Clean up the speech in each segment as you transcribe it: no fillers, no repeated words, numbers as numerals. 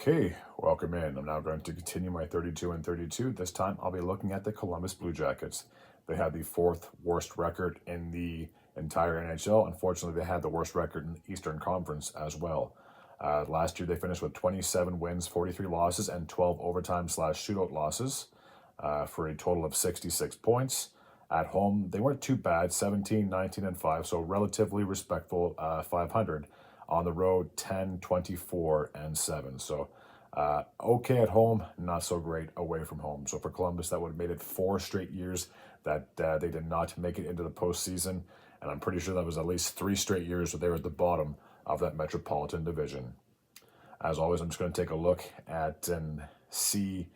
Okay, welcome in. I'm now going to continue my 32 and 32. This time I'll be looking at the Columbus Blue Jackets. They had the fourth worst record in the entire NHL. Unfortunately, they had the worst record in the Eastern Conference as well. Last year, they finished with 27 wins, 43 losses, and 12 overtime/shootout losses for a total of 66 points. At home, they weren't too bad, 17, 19, and 5, so relatively respectful 500. On the road, 10, 24, and 7. So okay at home, not so great away from home. So for Columbus, that would have made it 4 straight years that they did not make it into the postseason. And I'm pretty sure that was at least 3 straight years that they were at the bottom of that Metropolitan Division. As always, I'm just going to take a look at and see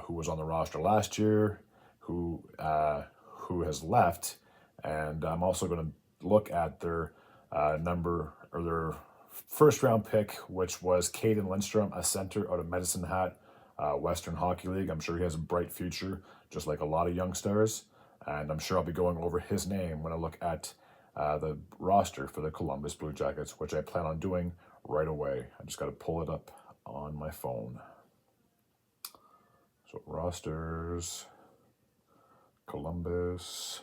who was on the roster last year, who has left, and I'm also going to look at their their first round pick, which was Caden Lindstrom, a center out of Medicine Hat, Western Hockey League. I'm sure he has a bright future, just like a lot of young stars, and I'm sure I'll be going over his name when I look at the roster for the Columbus Blue Jackets, which I plan on doing right away. I just got to pull it up on my phone. So rosters, Columbus,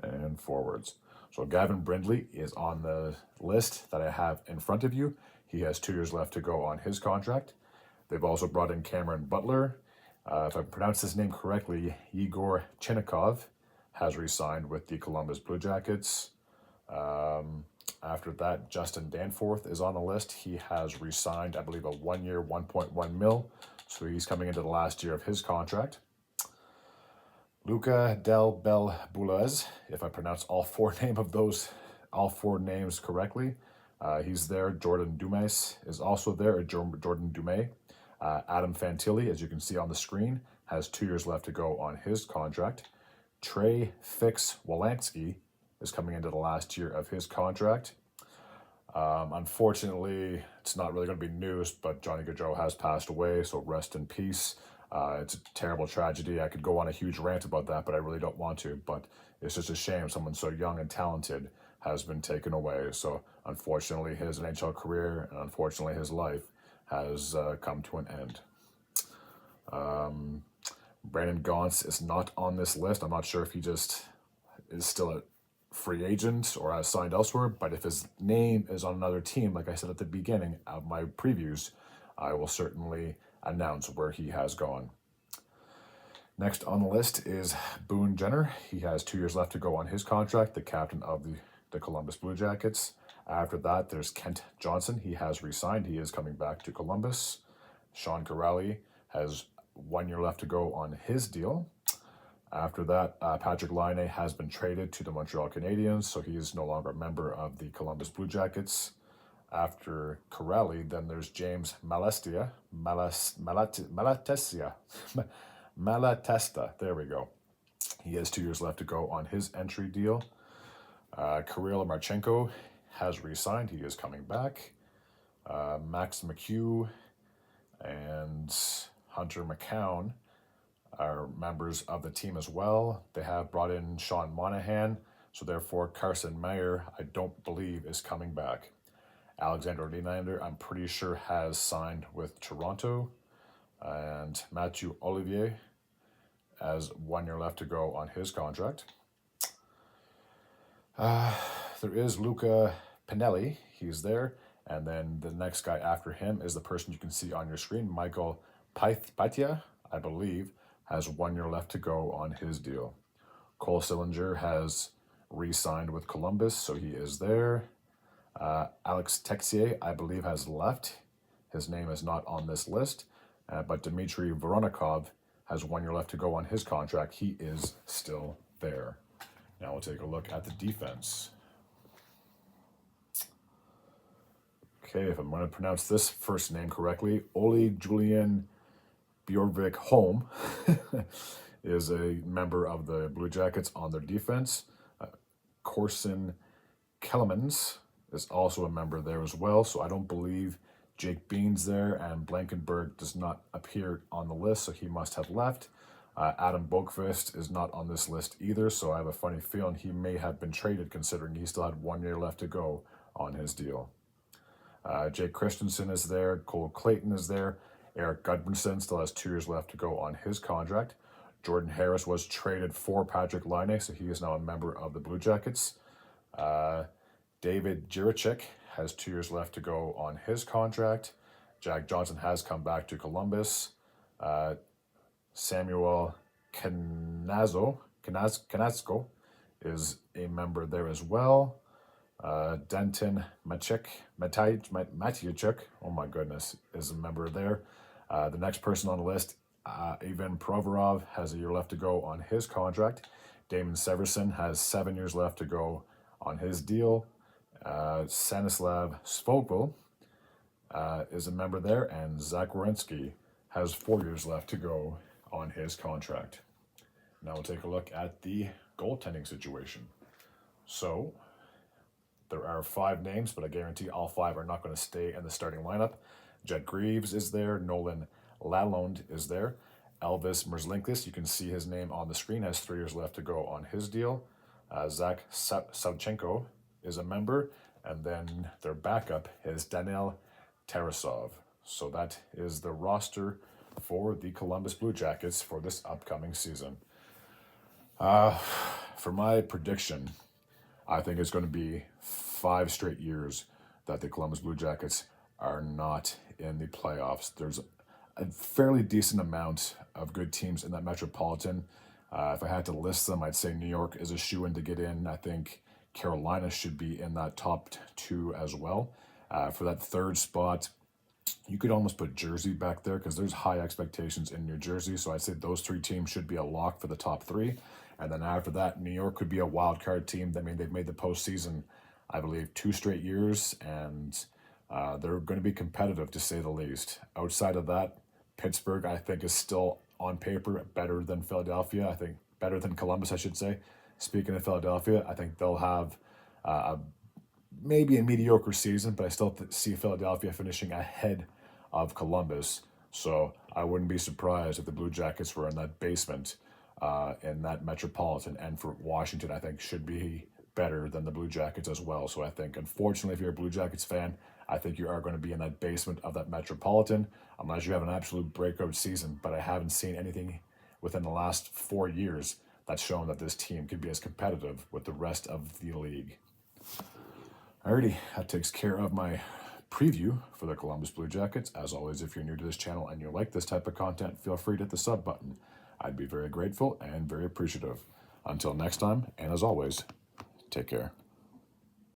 and forwards. So Gavin Brindley is on the list that I have in front of you. He has 2 years left to go on his contract. They've also brought in Cameron Butler. If I pronounce his name correctly, Igor Chinnikov has re-signed with the Columbus Blue Jackets. After that, Justin Danforth is on the list. He has re-signed, I believe, a 1-year, 1.1 mil. So he's coming into the last year of his contract. Luca Del Belbulez, if I pronounce all four names correctly, he's there. Jordan Dumais is also there. Jordan Dumais. Adam Fantilli, as you can see on the screen, has 2 years left to go on his contract. Trey Fix Wolansky is coming into the last year of his contract. Unfortunately, it's not really going to be news, but Johnny Gaudreau has passed away, so rest in peace. It's a terrible tragedy. I could go on a huge rant about that, but I really don't want to. But it's just a shame someone so young and talented has been taken away. So unfortunately, his NHL career and unfortunately his life has come to an end. Brandon Gaunce is not on this list. I'm not sure if he just is still a free agent or has signed elsewhere, but if his name is on another team, like I said at the beginning of my previews, I will certainly announce where he has gone. Next on the list is Boone Jenner. He has 2 years left to go on his contract, the captain of the Columbus Blue Jackets. After that, there's Kent Johnson. He has re-signed. He is coming back to Columbus. Sean Corrali has 1 year left to go on his deal. After that, Patrick Laine has been traded to the Montreal Canadiens, so he is no longer a member of the Columbus Blue Jackets. After Corrali, then there's James Malatesta. There we go. He has 2 years left to go on his entry deal. Kirill Marchenko has re-signed. He is coming back. Max McHugh and Hunter McCown are members of the team as well. They have brought in Sean Monahan, so therefore Carson Meyer, I don't believe, is coming back. Alexander Nylander, I'm pretty sure, has signed with Toronto. And Mathieu Olivier has 1 year left to go on his contract. There is Luca Pinelli. He's there. And then the next guy after him is the person you can see on your screen, Michael Patia, I believe, has 1 year left to go on his deal. Cole Sillinger has re-signed with Columbus, so he is there. Alex Texier, I believe, has left. His name is not on this list, but Dmitry Voronikov has 1 year left to go on his contract. He is still there. Now we'll take a look at the defense. Okay, if I'm going to pronounce this first name correctly, Ole Julian Bjorvik Holm is a member of the Blue Jackets on their defense. Corson Kellermans is also a member there as well, so I don't believe Jake Bean's there, and Blankenberg does not appear on the list, so he must have left. Adam Boqvist is not on this list either, so I have a funny feeling he may have been traded considering he still had 1 year left to go on his deal. Jake Christensen is there. Cole Clayton is there. Eric Gudbranson still has 2 years left to go on his contract. Jordan Harris was traded for Patrick Laine, so he is now a member of the Blue Jackets. David Jiricek has 2 years left to go on his contract. Jack Johnson has come back to Columbus. Samuel Canazco is a member there as well. Denton Mateychuk, oh my goodness, is a member there. The next person on the list, Ivan Provorov, has a year left to go on his contract. Damon Severson has 7 years left to go on his deal. Stanislav Svogel is a member there, and Zach Werenski has 4 years left to go on his contract. Now we'll take a look at the goaltending situation. So there are 5 names, but I guarantee all 5 are not going to stay in the starting lineup. Jet Greaves is there. Nolan Lalonde is there. Elvis Merzlikins, you can see his name on the screen, has 3 years left to go on his deal. Zach Savchenko is a member. And then their backup is Daniil Tarasov. So that is the roster for the Columbus Blue Jackets for this upcoming season. For my prediction, I think it's going to be 5 straight years that the Columbus Blue Jackets are not in the playoffs. There's a fairly decent amount of good teams in that Metropolitan. If I had to list them, I'd say New York is a shoo-in to get in. I think Carolina should be in that top 2 as well. For that 3rd spot, you could almost put Jersey back there because there's high expectations in New Jersey. So I'd say those 3 teams should be a lock for the top 3. And then after that, New York could be a wild card team. I mean, they've made the postseason, I believe, 2 straight years, and they're going to be competitive to say the least. Outside of that, Pittsburgh, I think, is still on paper better than Philadelphia. I think better than Columbus, I should say. Speaking of Philadelphia, I think they'll have maybe a mediocre season, but I still see Philadelphia finishing ahead of Columbus. So I wouldn't be surprised if the Blue Jackets were in that basement in that Metropolitan. And for Washington, I think, should be better than the Blue Jackets as well. So I think, unfortunately, if you're a Blue Jackets fan, I think you are going to be in that basement of that Metropolitan, unless you have an absolute breakout season. But I haven't seen anything within the last 4 years that's shown that this team could be as competitive with the rest of the league. Alrighty, that takes care of my preview for the Columbus Blue Jackets. As always, if you're new to this channel and you like this type of content, feel free to hit the sub button. I'd be very grateful and very appreciative. Until next time, and as always, take care.